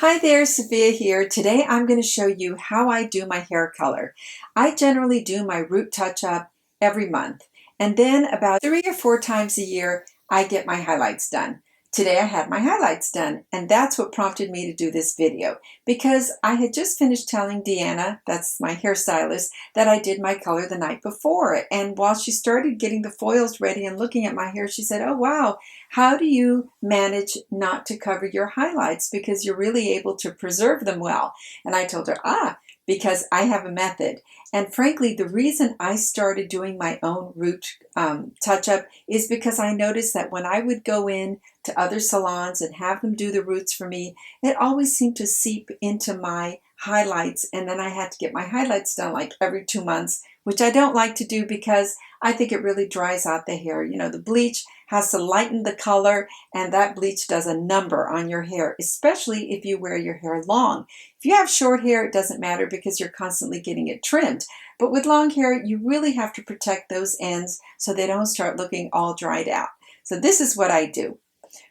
Hi there, Sophia here. Today I'm going to show you how I do my hair color. I generally do my root touch-up every month, and then about 3 or 4 times a year I get my highlights done. Today I had my highlights done, and that's what prompted me to do this video, because I had just finished telling Deanna, that's my hairstylist, that I did my color the night before. And while she started getting the foils ready and looking at my hair, she said, "Oh wow, how do you manage not to cover your highlights because you're really able to preserve them well?" And I told her, because I have a method. And frankly, the reason I started doing my own root touch-up is because I noticed that when I would go in to other salons and have them do the roots for me, it always seemed to seep into my highlights, and then I had to get my highlights done like every 2 months, which I don't like to do because I think it really dries out the hair. You know, the bleach has to lighten the color, and that bleach does a number on your hair, especially if you wear your hair long. If you have short hair, it doesn't matter because you're constantly getting it trimmed. But with long hair, you really have to protect those ends so they don't start looking all dried out. So this is what I do.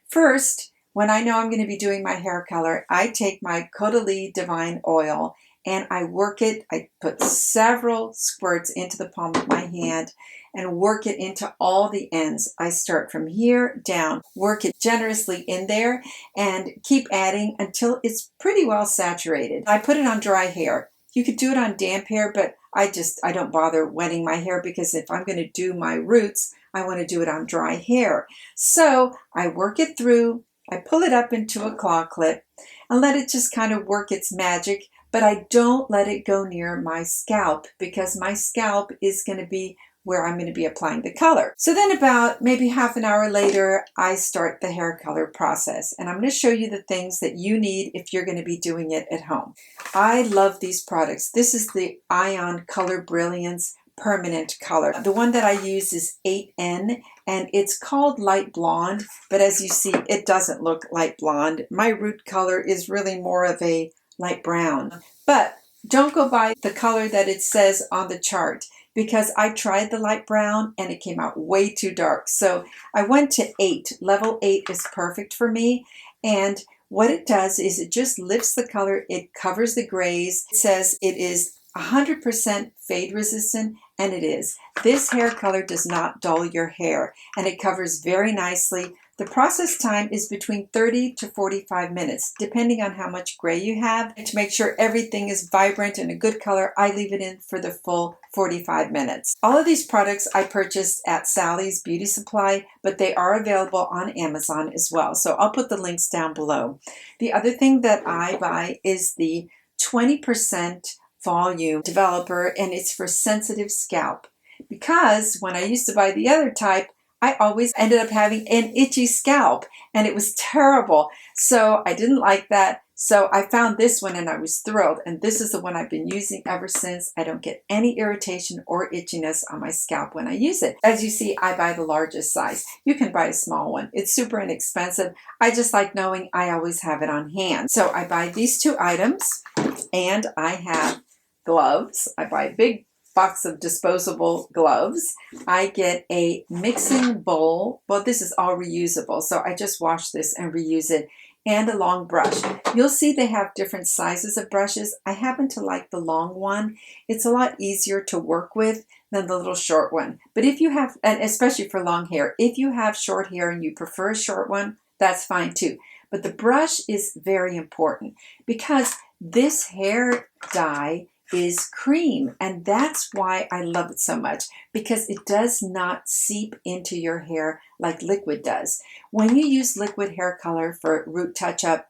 First, when I know I'm going to be doing my hair color, I take my Caudalie Divine Oil and I work it. I put several squirts into the palm of my hand and work it into all the ends. I start from here down, work it generously in there, and keep adding until it's pretty well saturated. I put it on dry hair. You could do it on damp hair, but I don't bother wetting my hair because if I'm going to do my roots, I want to do it on dry hair. So I work it through, I pull it up into a claw clip and let it just kind of work its magic, but I don't let it go near my scalp because my scalp is going to be where I'm going to be applying the color. So then about maybe half an hour later, I start the hair color process, and I'm going to show you the things that you need if you're going to be doing it at home. I love these products. This is the Ion Color Brilliance Permanent Color. The one that I use is 8N, and it's called light blonde, but as you see, it doesn't look light blonde. My root color is really more of a light brown. But don't go by the color that it says on the chart, because I tried the light brown and it came out way too dark. So I went to 8. Level 8 is perfect for me. And what it does is it just lifts the color. It covers the grays. It says it is 100% fade resistant, and it is. This hair color does not dull your hair, and it covers very nicely. The process time is between 30 to 45 minutes, depending on how much gray you have. And to make sure everything is vibrant and a good color, I leave it in for the full 45 minutes. All of these products I purchased at Sally's Beauty Supply, but they are available on Amazon as well. So I'll put the links down below. The other thing that I buy is the 20% volume developer, and it's for sensitive scalp, because when I used to buy the other type, I always ended up having an itchy scalp and it was terrible. So I didn't like that. So I found this one and I was thrilled. And this is the one I've been using ever since. I don't get any irritation or itchiness on my scalp when I use it. As you see, I buy the largest size. You can buy a small one. It's super inexpensive. I just like knowing I always have it on hand. So I buy these 2 items, and I have gloves. I buy a big box of disposable gloves. I get a mixing bowl. Well, this is all reusable, so I just wash this and reuse it, and a long brush. You'll see they have different sizes of brushes. I happen to like the long one. It's a lot easier to work with than the little short one. But if you have, and especially for long hair, if you have short hair and you prefer a short one, that's fine too. But the brush is very important because this hair dye is cream, and that's why I love it so much, because it does not seep into your hair like liquid does. When you use liquid hair color for root touch-up,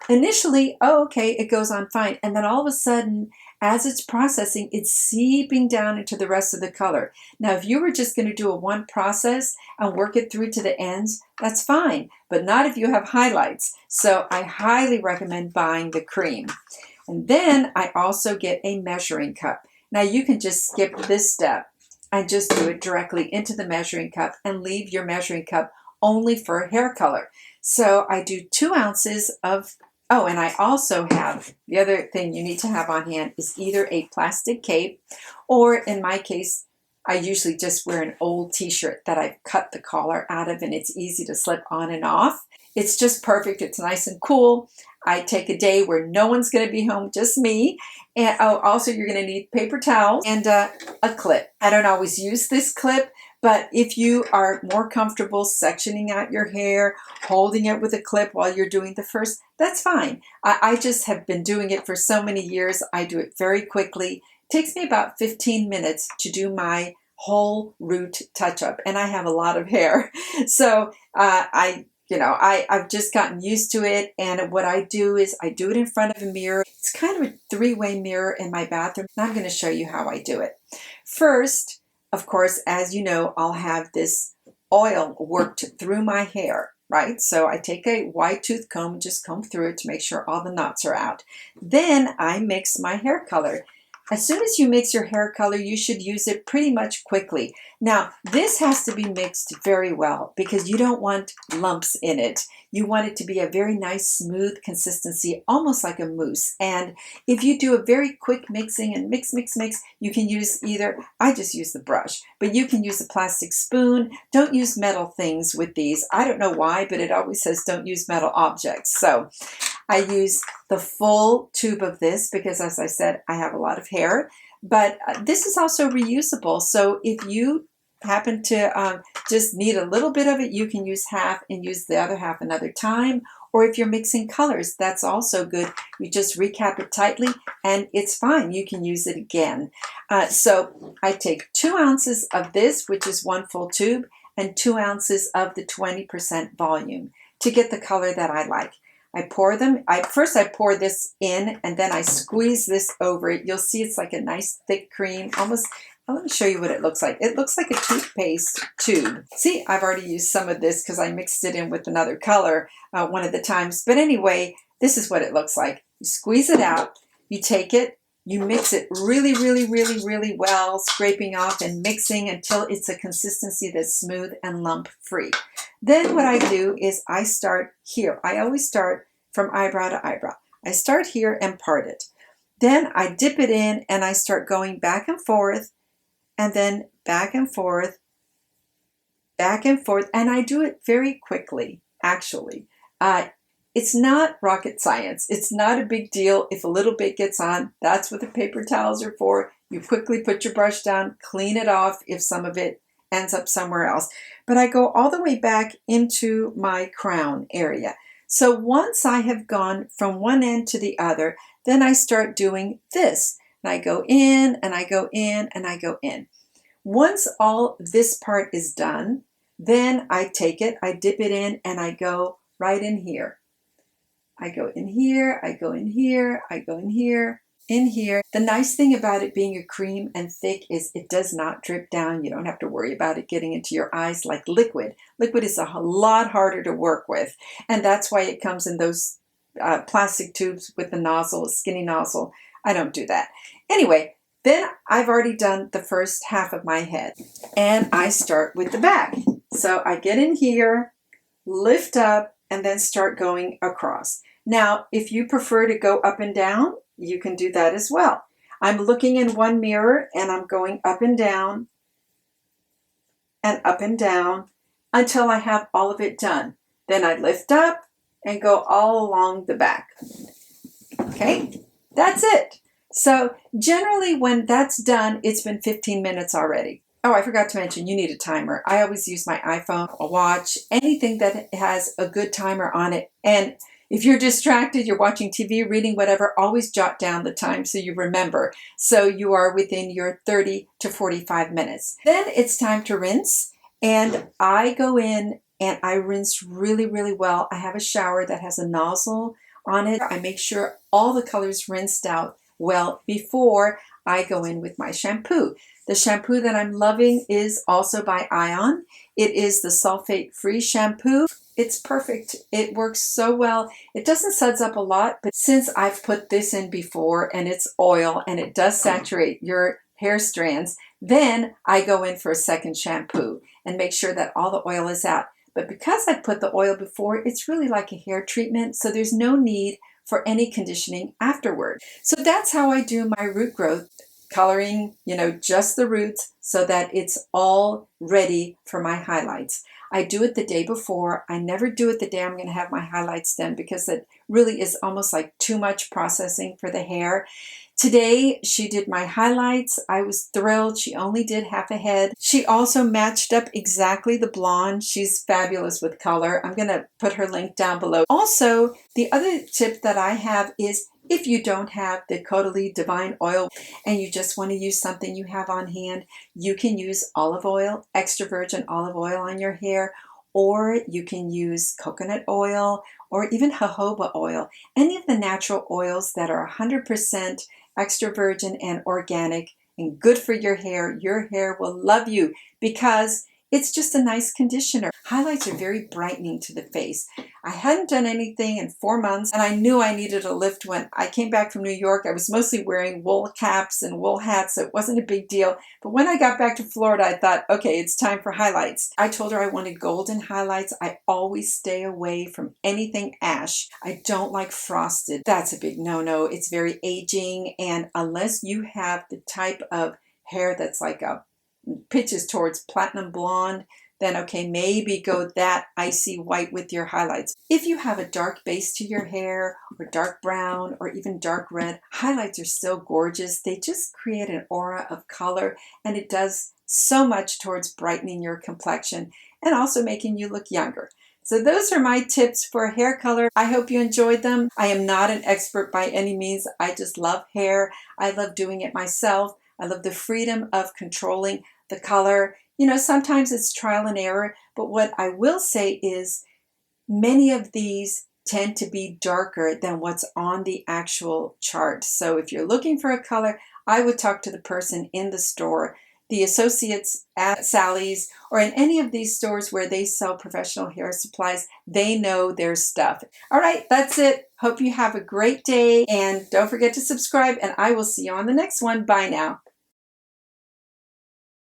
initially, oh, okay, it goes on fine, and then all of a sudden, as it's processing, it's seeping down into the rest of the color. Now, if you were just going to do a one process and work it through to the ends, that's fine, but not if you have highlights. So I highly recommend buying the cream. And then I also get a measuring cup. Now you can just skip this step and just do it directly into the measuring cup and leave your measuring cup only for hair color. So I do 2 ounces of, oh, and I also have, the other thing you need to have on hand is either a plastic cape, or in my case, I usually just wear an old t-shirt that I've cut the collar out of, and it's easy to slip on and off. It's just perfect. It's nice and cool. I take a day where no one's going to be home, just me. And oh, also you're going to need paper towels and a clip. I don't always use this clip, but if you are more comfortable sectioning out your hair, holding it with a clip while you're doing the first, that's fine. I just have been doing it for so many years. I do it very quickly. It takes me about 15 minutes to do my whole root touch-up, and I have a lot of hair. So I've just gotten used to it, and what I do is I do it in front of a mirror. It's kind of a three-way mirror in my bathroom, and I'm going to show you how I do it. First, of course, as you know, I'll have this oil worked through my hair, right? So I take a wide tooth comb and just comb through it to make sure all the knots are out. Then I mix my hair color. As soon as you mix your hair color, you should use it pretty much quickly. Now, this has to be mixed very well because you don't want lumps in it. You want it to be a very nice, smooth consistency, almost like a mousse. And if you do a very quick mixing and mix, you can use either, I just use the brush, but you can use a plastic spoon. Don't use metal things with these. I don't know why, but it always says don't use metal objects. So I use the full tube of this because, as I said, I have a lot of hair, but this is also reusable. So if you happen to just need a little bit of it, you can use half and use the other half another time. Or if you're mixing colors, that's also good. You just recap it tightly and it's fine. You can use it again. So I take 2 ounces of this, which is 1 full tube, and 2 ounces of the 20% volume to get the color that I like. I pour them. First I pour this in and then I squeeze this over it. You'll see it's like a nice thick cream, almost. Let me show you what it looks like. It looks like a toothpaste tube. See, I've already used some of this because I mixed it in with another color one of the times. But anyway, this is what it looks like. You squeeze it out, you take it, you mix it really, really well, scraping off and mixing until it's a consistency that's smooth and lump free. Then what I do is I start here. I always start from eyebrow to eyebrow. I start here and part it. Then I dip it in and I start going back and forth, and then back and forth, and I do it very quickly, actually. It's not rocket science. It's not a big deal. If a little bit gets on, that's what the paper towels are for. You quickly put your brush down, clean it off if some of it ends up somewhere else. But I go all the way back into my crown area. So once I have gone from one end to the other, then I start doing this. And I go in, and I go in, and I go in. Once all this part is done, then I take it, I dip it in, and I go right in here. I go in here, I go in here, I go in here, in here. The nice thing about it being a cream and thick is it does not drip down. You don't have to worry about it getting into your eyes like liquid. Liquid is a lot harder to work with, and that's why it comes in those plastic tubes with the nozzle, a skinny nozzle. I don't do that. Anyway, then I've already done the first half of my head, and I start with the back. So I get in here, lift up, and then start going across. Now, if you prefer to go up and down, you can do that as well. I'm looking in one mirror, and I'm going up and down until I have all of it done. Then I lift up and go all along the back. Okay, that's it. So generally when that's done, it's been 15 minutes already. Oh, I forgot to mention, you need a timer. I always use my iPhone, a watch, anything that has a good timer on it. And if you're distracted, you're watching TV, reading, whatever, always jot down the time so you remember. So you are within your 30 to 45 minutes. Then it's time to rinse. And I go in and I rinse really, really well. I have a shower that has a nozzle on it. I make sure all the colors rinsed out well before I go in with my shampoo. The shampoo that I'm loving is also by Ion. It is the sulfate-free shampoo. It's perfect. It works so well. It doesn't suds up a lot, but since I've put this in before and it's oil and it does saturate your hair strands, then I go in for a second shampoo and make sure that all the oil is out. But because I put the oil before, it's really like a hair treatment, so there's no need for any conditioning afterward. So that's how I do my root growth. coloring, just the roots so that it's all ready for my highlights. I do it the day before. I never do it the day I'm going to have my highlights done because it really is almost like too much processing for the hair. Today, she did my highlights. I was thrilled. She only did half a head. She also matched up exactly the blonde. She's fabulous with color. I'm going to put her link down below. Also, the other tip that I have is if you don't have the Caudalie Divine Oil and you just want to use something you have on hand, you can use olive oil, extra virgin olive oil on your hair, or you can use coconut oil or even jojoba oil. Any of the natural oils that are 100% extra virgin and organic and good for your hair will love you because it's just a nice conditioner. Highlights are very brightening to the face. I hadn't done anything in 4 months and I knew I needed a lift when I came back from New York. I was mostly wearing wool caps and wool hats, so it wasn't a big deal. But when I got back to Florida, I thought, okay, it's time for highlights. I told her I wanted golden highlights. I always stay away from anything ash. I don't like frosted. That's a big no-no. It's very aging, and unless you have the type of hair that's like a pitches towards platinum blonde, then okay, maybe go that icy white with your highlights. If you have a dark base to your hair, or dark brown, or even dark red, highlights are still gorgeous. They just create an aura of color, and it does so much towards brightening your complexion and also making you look younger. So those are my tips for hair color. I hope you enjoyed them. I am not an expert by any means. I just love hair. I love doing it myself. I love the freedom of controlling the color. Sometimes it's trial and error, but what I will say is many of these tend to be darker than what's on the actual chart. So if you're looking for a color, I would talk to the person in the store, the associates at Sally's, or in any of these stores where they sell professional hair supplies. They know their stuff. All right, that's it. Hope you have a great day, and don't forget to subscribe, and I will see you on the next one. Bye now.